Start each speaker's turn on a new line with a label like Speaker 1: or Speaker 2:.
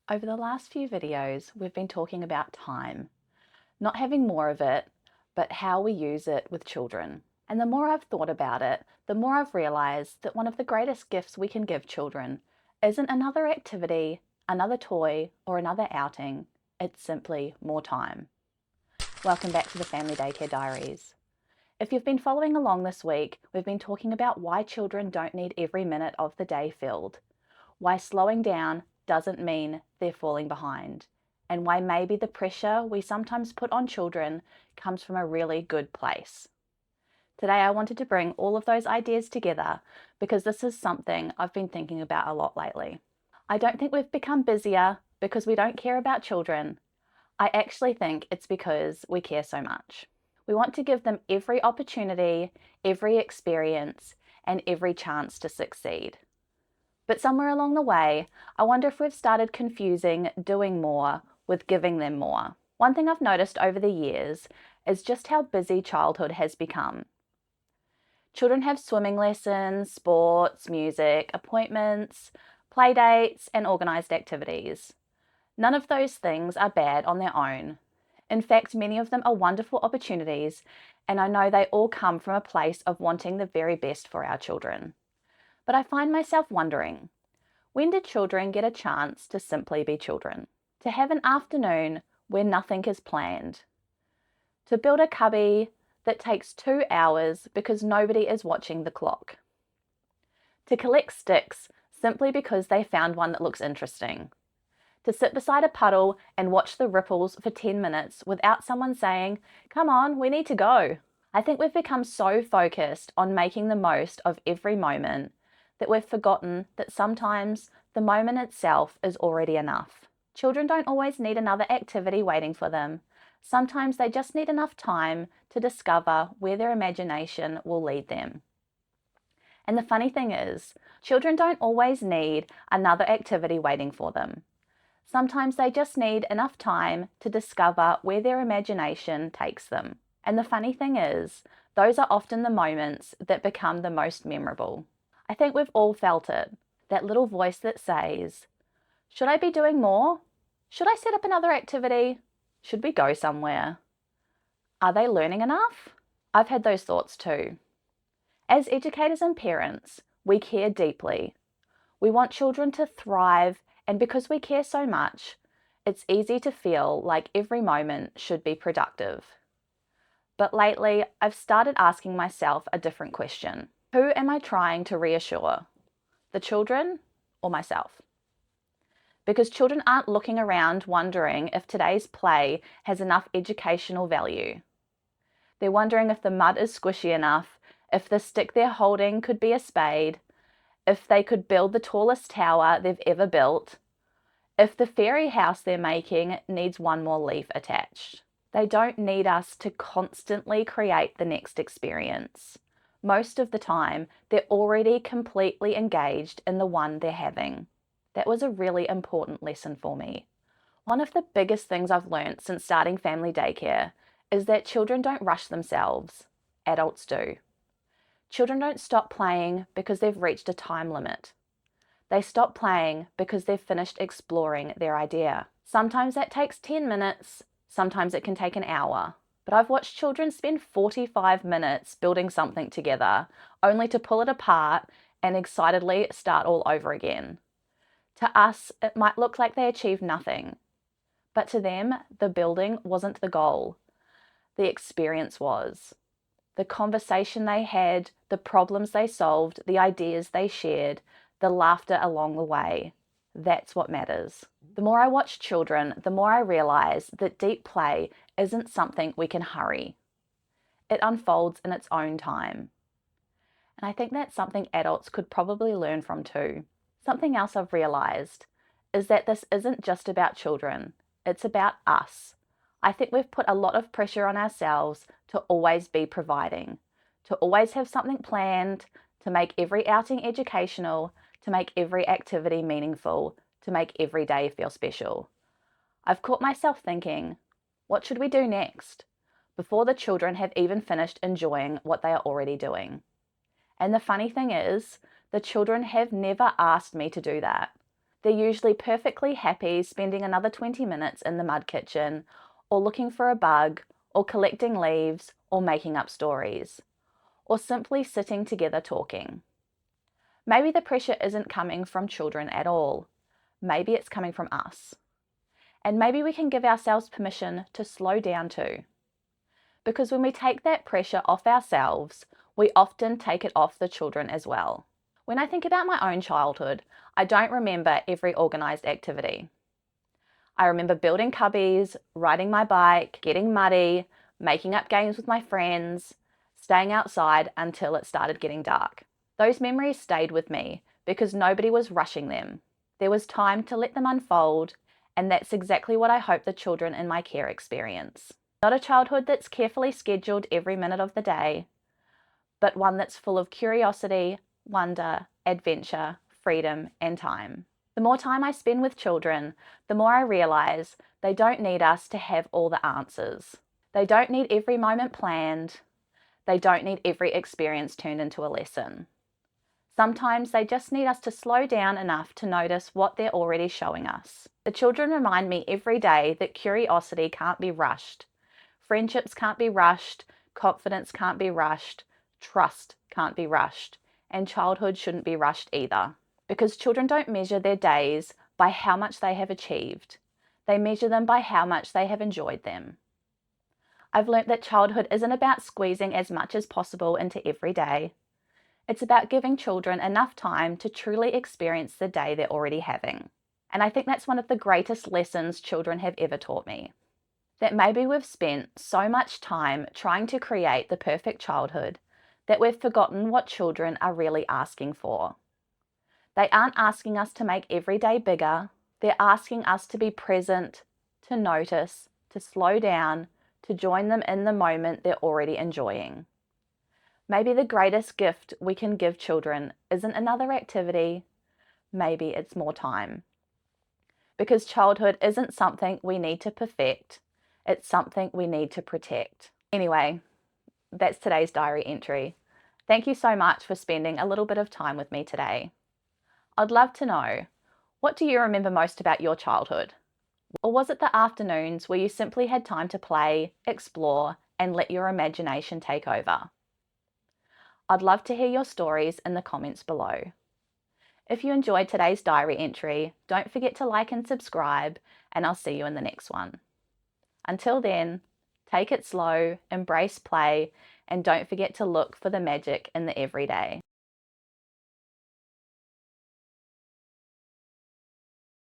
Speaker 1: Over the last few videos, we've been talking about time, not having more of it, but how we use it with children. And the more I've thought about it, the more I've realized that one of the greatest gifts we can give children isn't another activity, another toy, or another outing. It's simply more time. Welcome back to the Family Daycare Diaries. If you've been following along this week, we've been talking about why children don't need every minute of the day filled, why slowing down doesn't mean they're falling behind, and why maybe the pressure we sometimes put on children comes from a really good place. Today I wanted to bring all of those ideas together because this is something I've been thinking about a lot lately. I don't think we've become busier because we don't care about children. I actually think it's because we care so much. We want to give them every opportunity, every experience, and every chance to succeed. But somewhere along the way, I wonder if we've started confusing doing more with giving them more. One thing I've noticed over the years is just how busy childhood has become. Children have swimming lessons, sports, music, appointments, play dates, and organised activities. None of those things are bad on their own. In fact, many of them are wonderful opportunities, and I know they all come from a place of wanting the very best for our children. But I find myself wondering, when did children get a chance to simply be children? To have an afternoon where nothing is planned? To build a cubby that takes 2 hours because nobody is watching the clock? To collect sticks simply because they found one that looks interesting? To sit beside a puddle and watch the ripples for 10 minutes without someone saying, "Come on, we need to go." I think we've become so focused on making the most of every moment that we've forgotten that sometimes the moment itself is already enough. Children don't always need another activity waiting for them. Sometimes they just need enough time to discover where their imagination will lead them. And the funny thing is, children don't always need another activity waiting for them. Sometimes they just need enough time to discover where their imagination takes them. And the funny thing is, those are often the moments that become the most memorable. I think we've all felt it, that little voice that says, "Should I be doing more? Should I set up another activity? Should we go somewhere? Are they learning enough?" I've had those thoughts too. As educators and parents, we care deeply. We want children to thrive, and because we care so much, it's easy to feel like every moment should be productive. But lately, I've started asking myself a different question. Who am I trying to reassure? The children or myself? Because children aren't looking around wondering if today's play has enough educational value. They're wondering if the mud is squishy enough, if the stick they're holding could be a spade, if they could build the tallest tower they've ever built, if the fairy house they're making needs one more leaf attached. They don't need us to constantly create the next experience. Most of the time, they're already completely engaged in the one they're having. That was a really important lesson for me. One of the biggest things I've learned since starting family daycare is that children don't rush themselves. Adults do. Children don't stop playing because they've reached a time limit. They stop playing because they've finished exploring their idea. Sometimes that takes 10 minutes, sometimes it can take an hour. But I've watched children spend 45 minutes building something together, only to pull it apart and excitedly start all over again. To us, it might look like they achieved nothing. But to them, the building wasn't the goal. The experience was. The conversation they had, the problems they solved, the ideas they shared, the laughter along the way. That's what matters. The more I watch children, the more I realize that deep play isn't something we can hurry. It unfolds in its own time. And I think that's something adults could probably learn from too. Something else I've realized is that this isn't just about children, it's about us. I think we've put a lot of pressure on ourselves to always be providing, to always have something planned, to make every outing educational, to make every activity meaningful, to make every day feel special. I've caught myself thinking, what should we do next? Before the children have even finished enjoying what they are already doing. And the funny thing is, the children have never asked me to do that. They're usually perfectly happy spending another 20 minutes in the mud kitchen, or looking for a bug, or collecting leaves, or making up stories, or simply sitting together talking. Maybe the pressure isn't coming from children at all. Maybe it's coming from us. And maybe we can give ourselves permission to slow down too. Because when we take that pressure off ourselves, we often take it off the children as well. When I think about my own childhood, I don't remember every organised activity. I remember building cubbies, riding my bike, getting muddy, making up games with my friends, staying outside until it started getting dark. Those memories stayed with me because nobody was rushing them. There was time to let them unfold, and that's exactly what I hope the children in my care experience. Not a childhood that's carefully scheduled every minute of the day, but one that's full of curiosity, wonder, adventure, freedom, and time. The more time I spend with children, the more I realise they don't need us to have all the answers. They don't need every moment planned. They don't need every experience turned into a lesson. Sometimes they just need us to slow down enough to notice what they're already showing us. The children remind me every day that curiosity can't be rushed. Friendships can't be rushed. Confidence can't be rushed. Trust can't be rushed. And childhood shouldn't be rushed either. Because children don't measure their days by how much they have achieved. They measure them by how much they have enjoyed them. I've learnt that childhood isn't about squeezing as much as possible into every day. It's about giving children enough time to truly experience the day they're already having. And I think that's one of the greatest lessons children have ever taught me. That maybe we've spent so much time trying to create the perfect childhood that we've forgotten what children are really asking for. They aren't asking us to make every day bigger. They're asking us to be present, to notice, to slow down, to join them in the moment they're already enjoying. Maybe the greatest gift we can give children isn't another activity. Maybe it's more time. Because childhood isn't something we need to perfect. It's something we need to protect. Anyway, that's today's diary entry. Thank you so much for spending a little bit of time with me today. I'd love to know, what do you remember most about your childhood? Or was it the afternoons where you simply had time to play, explore, and let your imagination take over? I'd love to hear your stories in the comments below. If you enjoyed today's diary entry, don't forget to like and subscribe, and I'll see you in the next one. Until then, take it slow, embrace play, and don't forget to look for the magic in the everyday.